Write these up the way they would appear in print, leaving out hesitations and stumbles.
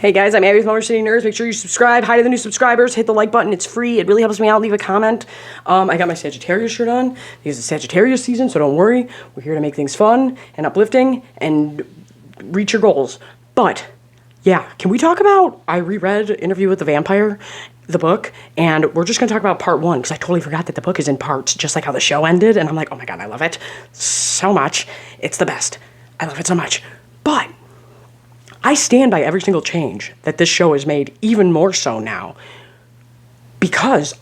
Hey guys, I'm Abby with Motor City Nerds. Make sure you subscribe. Hi to the new subscribers. Hit the like button. It's free. It really helps me out. Leave a comment. I got my Sagittarius shirt on because it's Sagittarius season, so don't worry. We're here to make things fun and uplifting and reach your goals. But, yeah, can we talk about, I reread Interview with the Vampire, the book, and we're just going to talk about part one because I totally forgot that the book is in parts, just like how the show ended, and I'm like, oh my god, I love it so much. It's the best. I love it so much. But I stand by every single change that this show has made, even more so now, because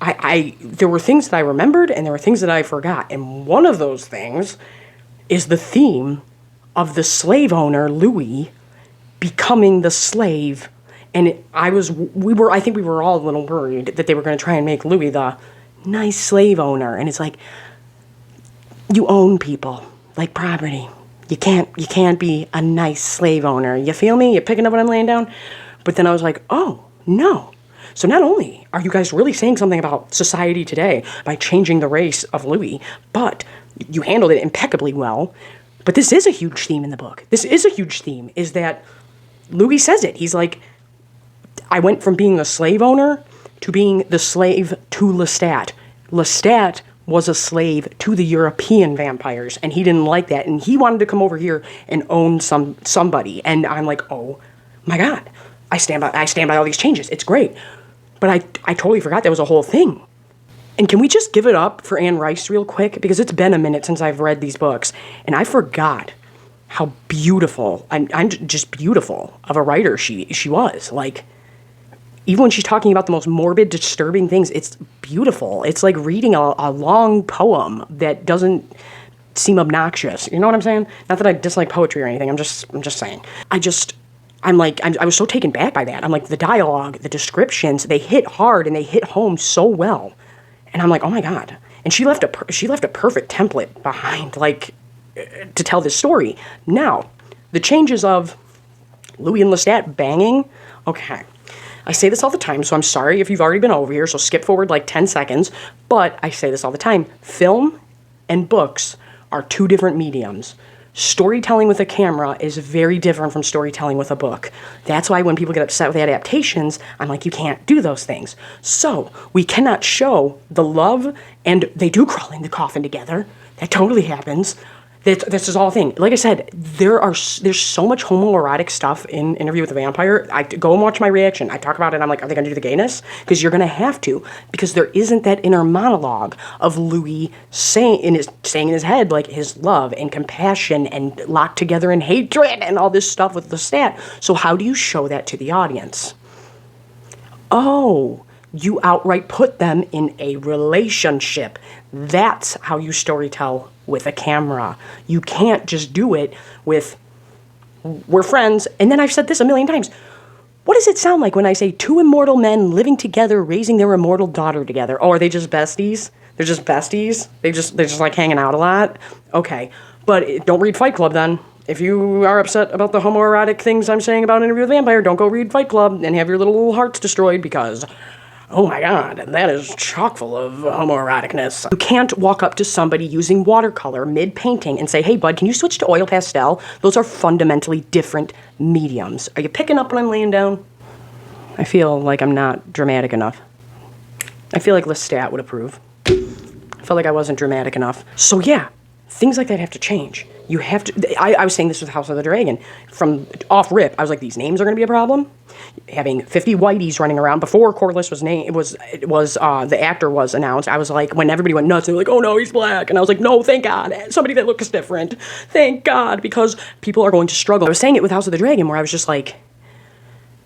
there were things that I remembered and there were things that I forgot. And one of those things is the theme of the slave owner, Louis, becoming the slave. And I think we were all a little worried that they were going to try and make Louis the nice slave owner. And it's like, you own people like property. You can't be a nice slave owner. You feel me? You picking up what I'm laying down? But then I was like, oh, no. So not only are you guys really saying something about society today by changing the race of Louis, but you handled it impeccably well. But this is a huge theme in the book. This is a huge theme, is that Louis says it. He's like, I went from being the slave owner to being the slave to Lestat. Lestat was a slave to the European vampires, and he didn't like that, and he wanted to come over here and own somebody. And I'm like, oh my god, I stand by all these changes. It's great. But I totally forgot that was a whole thing. And can we just give it up for Anne Rice real quick? Because it's been a minute since I've read these books, and I forgot how beautiful, I'm just beautiful of a writer she was. Like, even when she's talking about the most morbid, disturbing things, it's beautiful. It's like reading a long poem that doesn't seem obnoxious. You know what I'm saying? Not that I dislike poetry or anything. I'm just saying. I was so taken back by that. I'm like, the dialogue, the descriptions, they hit hard and they hit home so well. And I'm like, oh my god. And she left a perfect template behind, like, to tell this story. Now, the changes of Louis and Lestat banging, okay. I say this all the time, so I'm sorry if you've already been over here, so skip forward like 10 seconds, but I say this all the time. Film and books are two different mediums. Storytelling with a camera is very different from storytelling with a book. That's why when people get upset with adaptations, I'm like, you can't do those things. So, we cannot show the love, and they do crawl in the coffin together. That totally happens. This is all a thing. Like I said, there's so much homoerotic stuff in Interview with the Vampire. I go and watch my reaction. I talk about it, and I'm like, are they going to do the gayness? Because you're going to have to. Because there isn't that inner monologue of Louis saying in his head, like, his love and compassion and locked together in hatred and all this stuff with Lestat. So how do you show that to the audience? Oh, you outright put them in a relationship. That's how you storytell with a camera. You can't just do it with, we're friends. And then I've said this a million times. What does it sound like when I say two immortal men living together, raising their immortal daughter together? Oh, are they just besties? They're just besties? They're just like hanging out a lot? Okay. But don't read Fight Club then. If you are upset about the homoerotic things I'm saying about Interview with the Vampire, don't go read Fight Club and have your little hearts destroyed because, oh my god, that is chock full of homoeroticness. You can't walk up to somebody using watercolor mid-painting and say, hey bud, can you switch to oil pastel? Those are fundamentally different mediums. Are you picking up what I'm laying down? I feel like I'm not dramatic enough. I feel like Lestat would approve. I felt like I wasn't dramatic enough. So yeah, things like that have to change. You have to, I was saying this with House of the Dragon. From off rip, I was like, these names are going to be a problem. Having 50 whiteys running around before Corliss was named, the actor was announced. I was like, when everybody went nuts, they were like, oh no, he's black. And I was like, no, thank God. Somebody that looks different. Thank God, because people are going to struggle. I was saying it with House of the Dragon, where I was just like,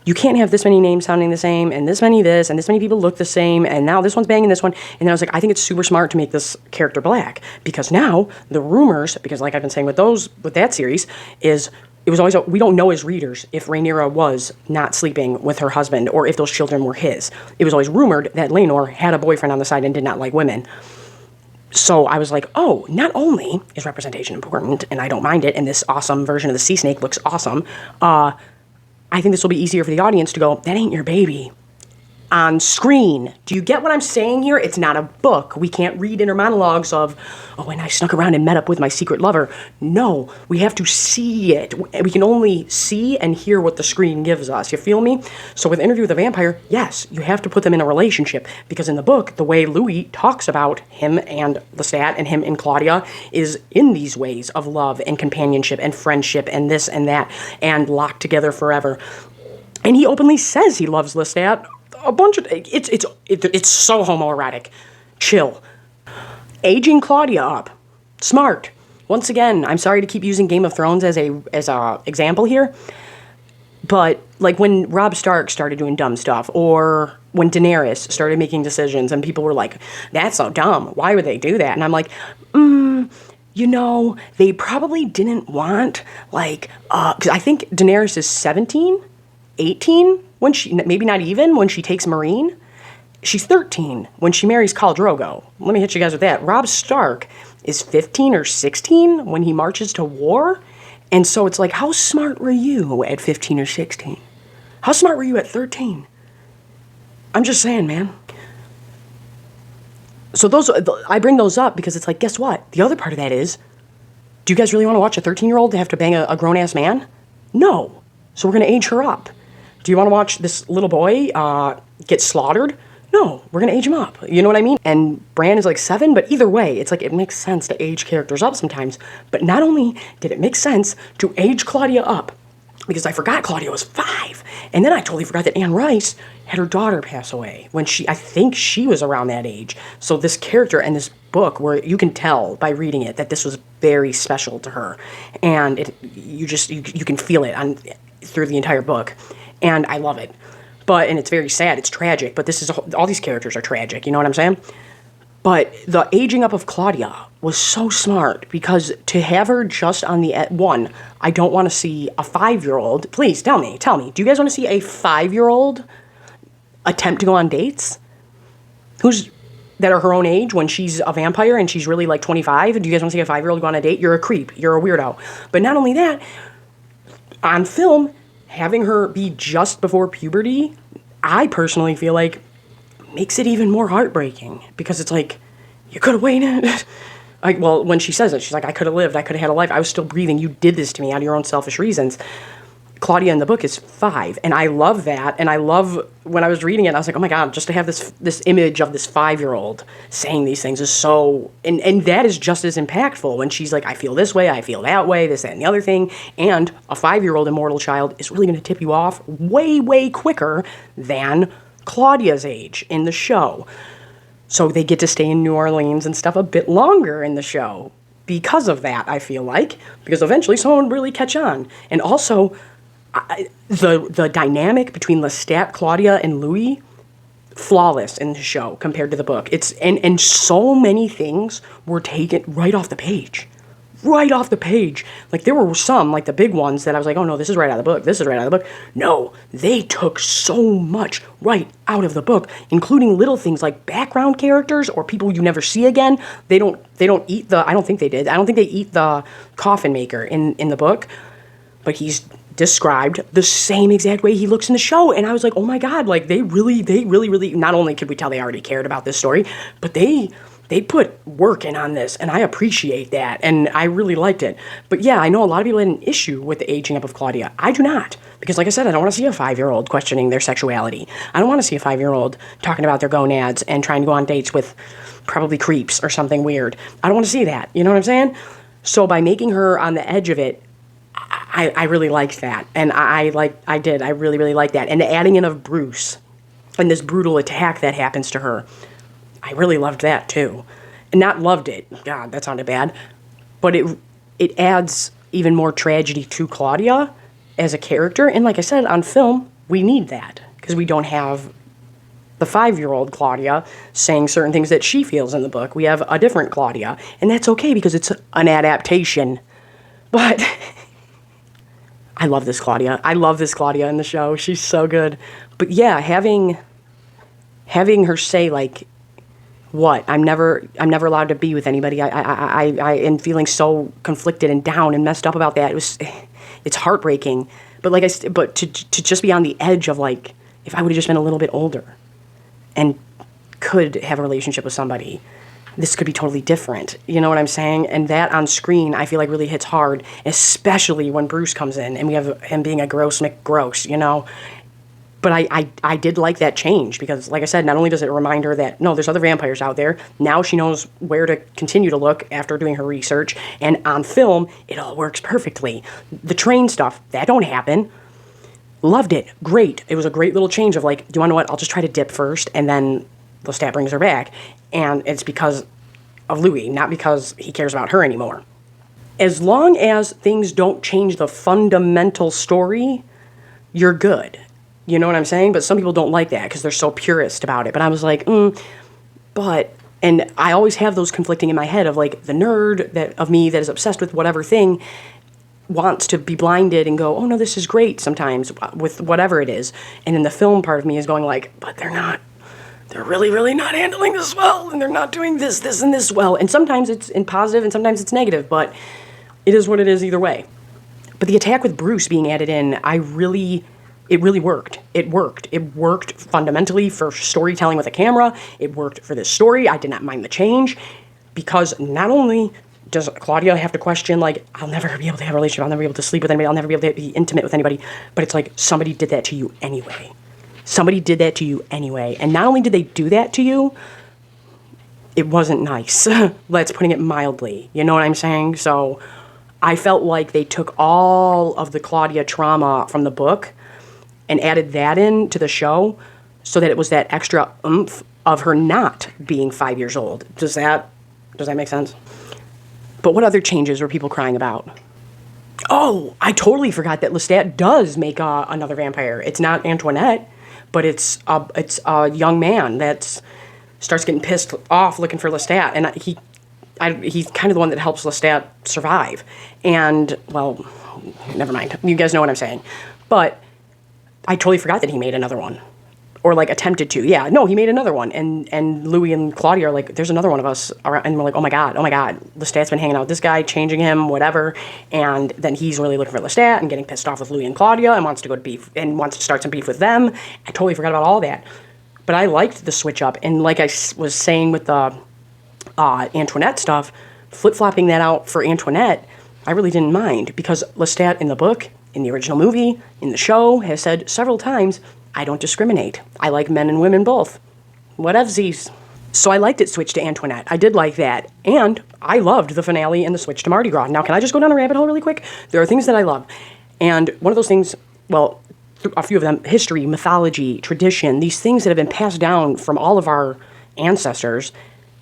you can't have this many names sounding the same, and this many this, and this many people look the same, and now this one's banging this one. And then I was like, I think it's super smart to make this character black, because now the rumors, because like I've been saying with that series, is it was always, we don't know as readers if Rhaenyra was not sleeping with her husband, or if those children were his. It was always rumored that Laenor had a boyfriend on the side and did not like women. So I was like, oh, not only is representation important, and I don't mind it, and this awesome version of the sea snake looks awesome, I think this will be easier for the audience to go, that ain't your baby. on screen. Do you get what I'm saying here? It's not a book. We can't read inner monologues of, oh, and I snuck around and met up with my secret lover. No, we have to see it. We can only see and hear what the screen gives us. You feel me? So with Interview with a Vampire, yes, you have to put them in a relationship, because in the book, the way Louis talks about him and Lestat and him and Claudia is in these ways of love and companionship and friendship and this and that and locked together forever. And he openly says he loves Lestat. A bunch of it's so homoerotic. Chill. Aging Claudia up. Smart. Once again, I'm sorry to keep using Game of Thrones as a example here, but like when Robb Stark started doing dumb stuff, or when Daenerys started making decisions and people were like, that's so dumb, why would they do that? And I'm like, you know, they probably didn't want, like, because I think Daenerys is 17, 18, when she, maybe not even, when she takes Meereen. She's 13 when she marries Khal Drogo. Let me hit you guys with that. Robb Stark is 15 or 16 when he marches to war. And so it's like, how smart were you at 15 or 16? How smart were you at 13? I'm just saying, man. So those, I bring those up because it's like, guess what? The other part of that is, do you guys really want to watch a 13-year-old have to bang a grown-ass man? No. So we're going to age her up. Do you want to watch this little boy get slaughtered? No, we're going to age him up. You know what I mean? And Bran is like 7, but either way, it's like it makes sense to age characters up sometimes. But not only did it make sense to age Claudia up, because I forgot Claudia was 5. And then I totally forgot that Anne Rice had her daughter pass away when I think she was around that age. So this character and this book, where you can tell by reading it that this was very special to her. And you can feel it through the entire book. And I love it. And it's very sad, it's tragic, but all these characters are tragic, you know what I'm saying? But the aging up of Claudia was so smart, because to have her just on the one, I don't want to see a 5-year-old. Please tell me, do you guys want to see a 5-year-old attempt to go on dates? That are her own age when she's a vampire and she's really like 25? Do you guys want to see a 5-year-old go on a date? You're a creep, you're a weirdo. But not only that, on film, having her be just before puberty, I personally feel like makes it even more heartbreaking, because it's like, you could have waited. Well, when she says it, she's like, I could have lived, I could have had a life, I was still breathing, you did this to me out of your own selfish reasons. Claudia in the book is 5, and I love that, and I love, when I was reading it, I was like, oh my god, just to have this image of this 5-year-old saying these things is so, and that is just as impactful, when she's like, I feel this way, I feel that way, this, that, and the other thing, and a 5-year-old immortal child is really going to tip you off way, way quicker than Claudia's age in the show. So they get to stay in New Orleans and stuff a bit longer in the show because of that, I feel like, because eventually someone would really catch on. And also, the dynamic between Lestat, Claudia, and Louis, flawless in the show compared to the book. And so many things were taken right off the page. Right off the page. Like, there were some, like the big ones, that I was like, oh no, this is right out of the book, this is right out of the book. No, they took so much right out of the book, including little things like background characters or people you never see again. They don't eat the, I don't think they did, I don't think they eat the coffin maker in the book, but he's described the same exact way he looks in the show. And I was like, oh my god, like they really, not only could we tell they already cared about this story, but they put work in on this, and I appreciate that, and I really liked it. But yeah, I know a lot of people had an issue with the aging up of Claudia. I do not, because like I said, I don't want to see a 5-year-old questioning their sexuality. I don't want to see a 5-year-old talking about their gonads and trying to go on dates with probably creeps or something weird. I don't want to see that, you know what I'm saying? So by making her on the edge of it, I really liked that, and I really, really liked that. And the adding in of Bruce and this brutal attack that happens to her, I really loved that too. And not loved it, god, that sounded bad, but it adds even more tragedy to Claudia as a character. And like I said, on film, we need that, because we don't have the 5-year-old Claudia saying certain things that she feels in the book. We have a different Claudia, and that's okay because it's an adaptation. But I love this Claudia. I love this Claudia in the show. She's so good. But yeah, having her say like, what? I'm never allowed to be with anybody. I am feeling so conflicted and down and messed up about that. It's heartbreaking. But to just be on the edge of like, if I would have just been a little bit older, and could have a relationship with somebody, this could be totally different. You know what I'm saying? And that on screen, I feel like really hits hard, especially when Bruce comes in and we have him being a gross McGross, you know? But I did like that change because, like I said, not only does it remind her that, no, there's other vampires out there, now she knows where to continue to look after doing her research, and on film, it all works perfectly. The train stuff, that don't happen. Loved it. Great. It was a great little change of like, do you want to know what? I'll just try to dip first, and then Lestat brings her back. And it's because of Louis, not because he cares about her anymore. As long as things don't change the fundamental story, you're good. You know what I'm saying? But some people don't like that because they're so purist about it. But I was like, and I always have those conflicting in my head of like the nerd that of me that is obsessed with whatever thing wants to be blinded and go, oh no, this is great sometimes with whatever it is. And then the film part of me is going like, but they're not. They're really, really not handling this well, and they're not doing this, and this well. And sometimes it's in positive and sometimes it's negative, but it is what it is either way. But the attack with Bruce being added in, it really worked. It worked. It worked fundamentally for storytelling with a camera. It worked for this story. I did not mind the change because not only does Claudia have to question, like, I'll never be able to have a relationship, I'll never be able to sleep with anybody, I'll never be able to be intimate with anybody, but it's like somebody did that to you anyway. Somebody did that to you anyway. And not only did they do that to you, it wasn't nice. Let's putting it mildly. You know what I'm saying? So I felt like they took all of the Claudia trauma from the book and added that in to the show so that it was that extra oomph of her not being 5 years old. Does that make sense? But what other changes were people crying about? Oh, I totally forgot that Lestat does make another vampire. It's not Antoinette, but it's a young man that starts getting pissed off looking for Lestat, and he's kind of the one that helps Lestat survive. And, well, never mind. You guys know what I'm saying. But I totally forgot that he made another one. Or, like, attempted to. Yeah, no, he made another one. And Louis and Claudia are like, there's another one of us around. And we're like, oh, my God. Lestat's been hanging out with this guy, changing him, whatever. And then he's really looking for Lestat and getting pissed off with Louis and Claudia and wants to go to beef and wants to start some beef with them. I totally forgot about all that. But I liked the switch up. And like I was saying with the Antoinette stuff, flip-flopping that out for Antoinette, I really didn't mind. Because Lestat in the book, in the original movie, in the show, has said several times, I don't discriminate. I like men and women both. Whatevsies. So I liked it switched to Antoinette. I did like that. And I loved the finale and the switch to Mardi Gras. Now, can I just go down a rabbit hole really quick? There are things that I love. And one of those things, well, a few of them, history, mythology, tradition, these things that have been passed down from all of our ancestors.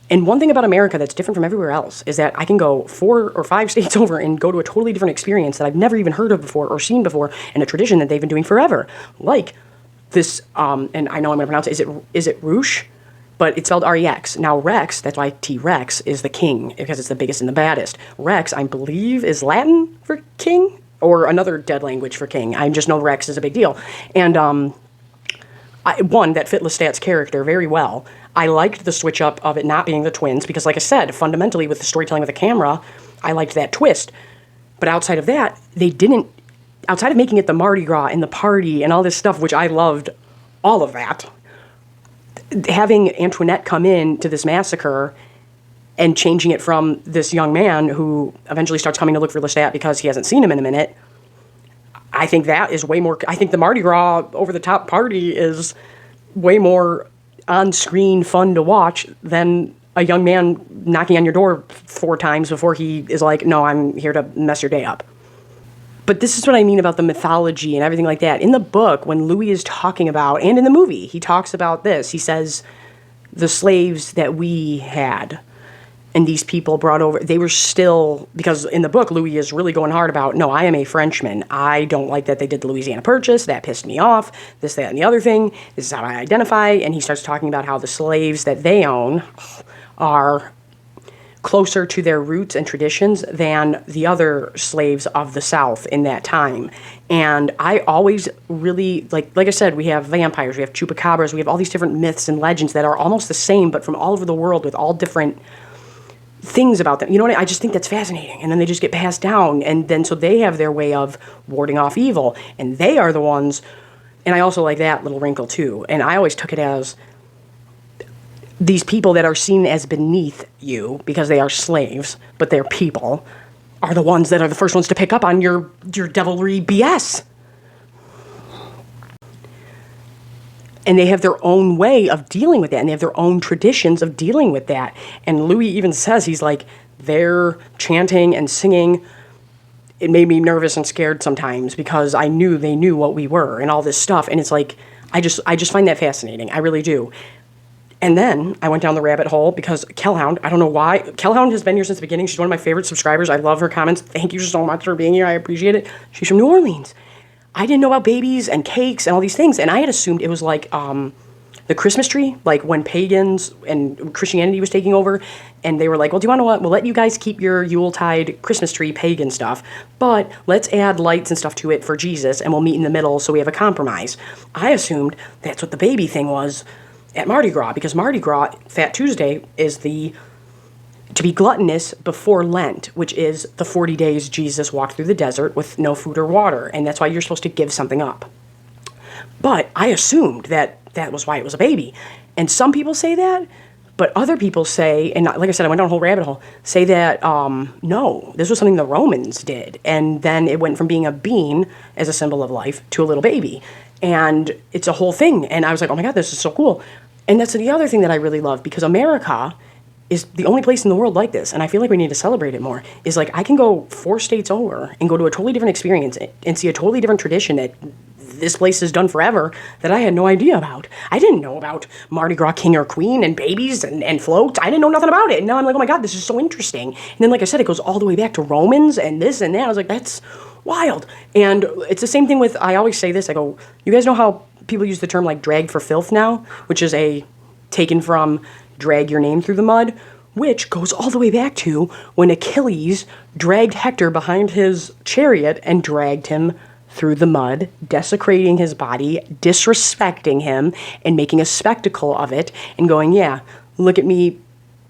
And one thing about America that's different from everywhere else is that I can go 4 or 5 states over and go to a totally different experience that I've never even heard of before or seen before, and a tradition that they've been doing forever. Like this, and I know I'm going to pronounce it, is it Roosh? But it's spelled R-E-X. Now Rex, that's why T-Rex is the king, because it's the biggest and the baddest. Rex, I believe, is Latin for king, or another dead language for king. I just know Rex is a big deal. And one that fit Lestat's character very well. I liked the switch up of it not being the twins, because like I said, fundamentally with the storytelling with the camera, I liked that twist. But outside of that, they didn't, outside of making it the Mardi Gras and the party and all this stuff, which I loved all of that, having Antoinette come in to this massacre and changing it from this young man who eventually starts coming to look for Lestat because he hasn't seen him in a minute, I think that is way more, I think the Mardi Gras over-the-top party is way more on-screen fun to watch than a young man knocking on your door 4 times before he is like, no, I'm here to mess your day up. But this is what I mean about the mythology and everything like that. In the book, when Louis is talking about, and in the movie, he talks about this. He says, the slaves that we had and these people brought over, they were still, because in the book, Louis is really going hard about, no, I am a Frenchman. I don't like that they did the Louisiana Purchase. That pissed me off. This, that, and the other thing. This is how I identify. And he starts talking about how the slaves that they own are closer to their roots and traditions than the other slaves of the South in that time. And I always really, like I said, we have vampires, we have chupacabras, we have all these different myths and legends that are almost the same, but from all over the world with all different things about them. You know what I just think that's fascinating. And then they just get passed down. And then so they have their way of warding off evil. And they are the ones, and I also like that little wrinkle too. And I always took it as, these people that are seen as beneath you because they are slaves, but they're people, are the ones that are the first ones to pick up on your devilry BS. And they have their own way of dealing with that, and they have their own traditions of dealing with that. And Louis even says, he's like, they're chanting and singing. It made me nervous and scared sometimes because I knew they knew what we were and all this stuff. And it's like, I just find that fascinating. I really do. And then I went down the rabbit hole because Kellhound, I don't know why. Kellhound has been here since the beginning. She's one of my favorite subscribers. I love her comments. Thank you so much for being here. I appreciate it. She's from New Orleans. I didn't know about babies and cakes and all these things. And I had assumed it was like the Christmas tree, like when pagans and Christianity was taking over. And they were like, well, do you want to what? We'll let you guys keep your Yuletide Christmas tree pagan stuff. But let's add lights and stuff to it for Jesus. And we'll meet in the middle so we have a compromise. I assumed that's what the baby thing was at Mardi Gras, because Mardi Gras, Fat Tuesday, is to be gluttonous before Lent, which is the 40 days Jesus walked through the desert with no food or water, and that's why you're supposed to give something up. But I assumed that was why it was a baby. And some people say that, but other people say, and like I said, I went down a whole rabbit hole, say that, no, this was something the Romans did, and then it went from being a bean as a symbol of life to a little baby. And it's a whole thing. And I was like, oh my God, this is so cool. And that's the other thing that I really love, because America is the only place in the world like this. And I feel like we need to celebrate it more. Is like, I can go 4 states over and go to a totally different experience and see a totally different tradition that this place has done forever that I had no idea about. I didn't know about Mardi Gras king or queen and babies and floats. I didn't know nothing about it. And now I'm like, oh my God, this is so interesting. And then, like I said, it goes all the way back to Romans and this and that. I was like, that's wild. And it's the same thing with, I always say this, I go, you guys know how people use the term like dragged for filth now, which is taken from drag your name through the mud, which goes all the way back to when Achilles dragged Hector behind his chariot and dragged him through the mud, desecrating his body, disrespecting him, and making a spectacle of it, and going, yeah, look at me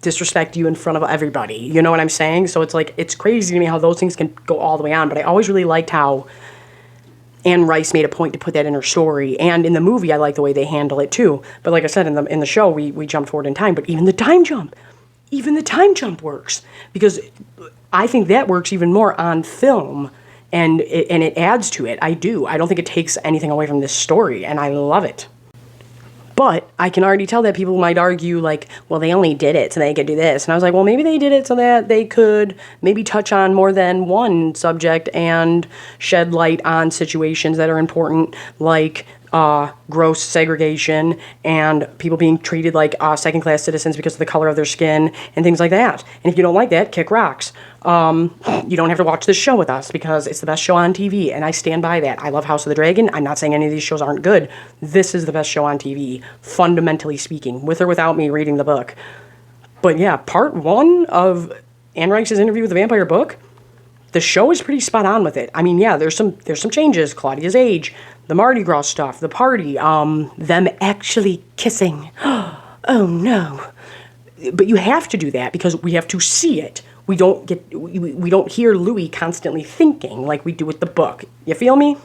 disrespect you in front of everybody. You know what I'm saying? So it's like, it's crazy to me how those things can go all the way on, but I always really liked how Anne Rice made a point to put that in her story, and in the movie, I like the way they handle it too. But like I said, in the show, we jump forward in time, but even the time jump works, because I think that works even more on film, and it adds to it. I don't think it takes anything away from this story, and I love it. But I can already tell that people might argue, like, well, they only did it so they could do this. And I was like, well, maybe they did it so that they could maybe touch on more than one subject and shed light on situations that are important, like gross segregation and people being treated like second-class citizens because of the color of their skin and things like that. And if you don't like that, kick rocks. You don't have to watch this show with us because it's the best show on TV, and I stand by that. I love House of the Dragon. I'm not saying any of these shows aren't good. This is the best show on TV, fundamentally speaking, with or without me reading the book. But yeah, part 1 of Anne Rice's interview with the vampire book, the show is pretty spot on with it. I mean, yeah, there's some changes. Claudia's age, the Mardi Gras stuff, the party, them actually kissing. Oh no. But you have to do that because we have to see it. We don't hear Louis constantly thinking like we do with the book. You feel me?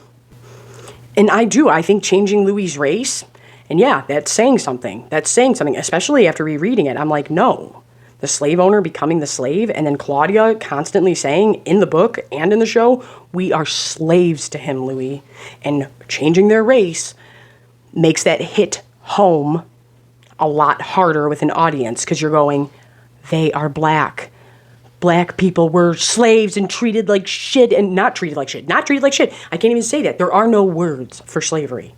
And I think changing Louis's race, and yeah, that's saying something. Especially after rereading it. I'm like, no. The slave owner becoming the slave, and then Claudia constantly saying in the book and in the show, we are slaves to him, Louis. And changing their race makes that hit home a lot harder with an audience, because you're going, they are black. Black people were slaves and treated like shit, and not treated like shit. I can't even say that. There are no words for slavery.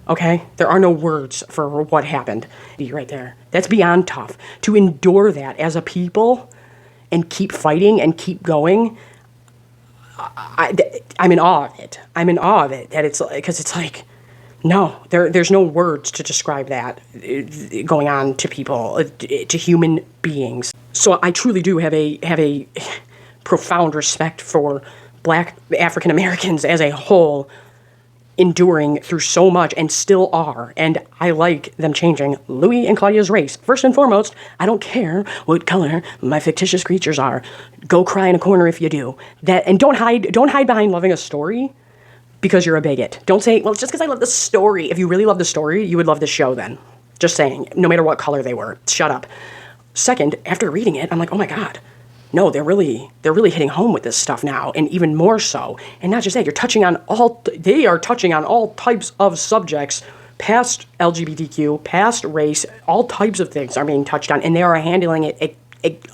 Okay? There are no words for what happened. Right there. That's beyond tough. To endure that as a people and keep fighting and keep going, I'm in awe of it. That it's, because it's like, no, there's no words to describe that going on to people, to human beings. So I truly do have a profound respect for Black African Americans as a whole, enduring through so much and still are, and I like them changing Louis and Claudia's race. First and foremost, I don't care what color my fictitious creatures are. Go cry in a corner if you do. And don't hide behind loving a story because you're a bigot. Don't say, well, it's just because I love the story. If you really love the story, you would love the show then. Just saying, no matter what color they were. Shut up. Second, after reading it, I'm like, oh my God. No, they're really hitting home with this stuff now, and even more so. And not just that, they are touching on all types of subjects, past LGBTQ, past race, all types of things are being touched on, and they are handling it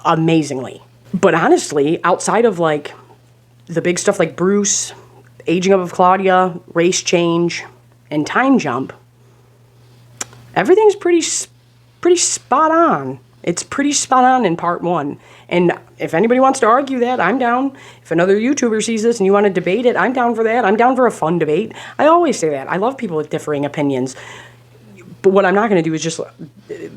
amazingly. But honestly, outside of like the big stuff like Bruce, aging of Claudia, race change, and time jump, everything's pretty spot on. It's pretty spot on in part 1. And if anybody wants to argue that, I'm down. If another YouTuber sees this and you want to debate it, I'm down for that. I'm down for a fun debate. I always say that. I love people with differing opinions. But what I'm not going to do is just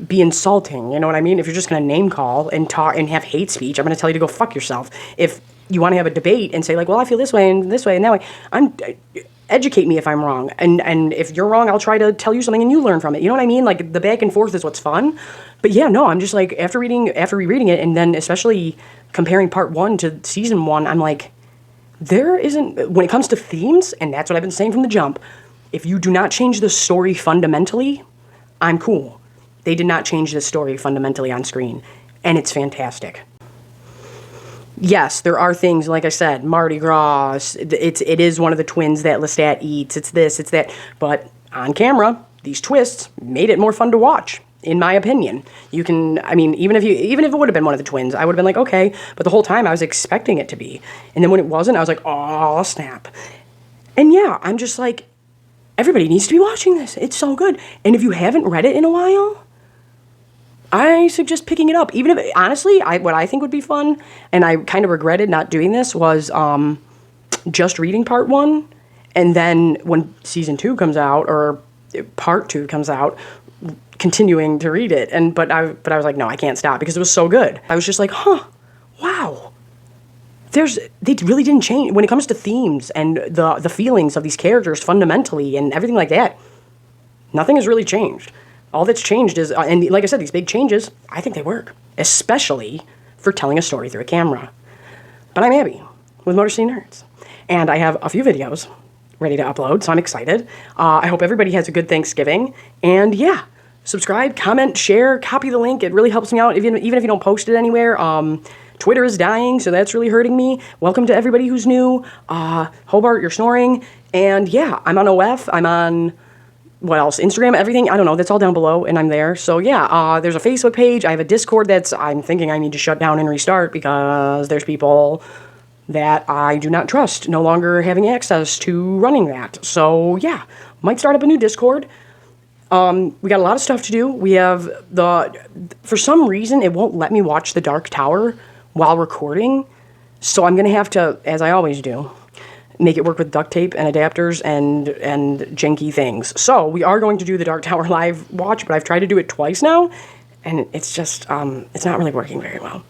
be insulting. You know what I mean? If you're just going to name call and talk and have hate speech, I'm going to tell you to go fuck yourself. If you want to have a debate and say like, well, I feel this way and that way, educate me if I'm wrong. And if you're wrong, I'll try to tell you something and you learn from it. You know what I mean? Like, the back and forth is what's fun. But yeah, no, I'm just like, after rereading it, and then especially comparing part 1 to season 1, I'm like, there isn't, when it comes to themes, and that's what I've been saying from the jump, if you do not change the story fundamentally, I'm cool. They did not change the story fundamentally on screen, and it's fantastic. Yes, there are things, like I said, Mardi Gras, it is one of the twins that Lestat eats, it's this, it's that, but on camera, these twists made it more fun to watch, in my opinion. You can, I mean, even if it would have been one of the twins, I would have been like, okay, but the whole time I was expecting it to be, and then when it wasn't, I was like, oh, snap. And yeah, I'm just like, everybody needs to be watching this, it's so good, and if you haven't read it in a while, I suggest picking it up. Even if, honestly, what I think would be fun, and I kind of regretted not doing this, was just reading part 1, and then when season 2 comes out, or part 2 comes out, continuing to read it. But I was like, no, I can't stop, because it was so good. I was just like, huh, wow. They really didn't change when it comes to themes and the feelings of these characters fundamentally and everything like that. Nothing has really changed. All that's changed is, and like I said, these big changes, I think they work, especially for telling a story through a camera. But I'm happy with Motor City Nerds, and I have a few videos ready to upload, so I'm excited. I hope everybody has a good Thanksgiving, and yeah, subscribe, comment, share, copy the link. It really helps me out, even if you don't post it anywhere. Twitter is dying, so that's really hurting me. Welcome to everybody who's new. Hobart, you're snoring, and yeah, I'm on OF, I'm on... what else? Instagram, everything. I don't know. That's all down below, and I'm there. So yeah, there's a Facebook page. I have a Discord I'm thinking I need to shut down and restart, because there's people that I do not trust no longer having access to running that. So yeah, might start up a new Discord. We got a lot of stuff to do. We have for some reason, it won't let me watch The Dark Tower while recording. So I'm going to have to, as I always do, make it work with duct tape and adapters and janky things. So we are going to do the Dark Tower live watch, but I've tried to do it twice now, and it's just, it's not really working very well.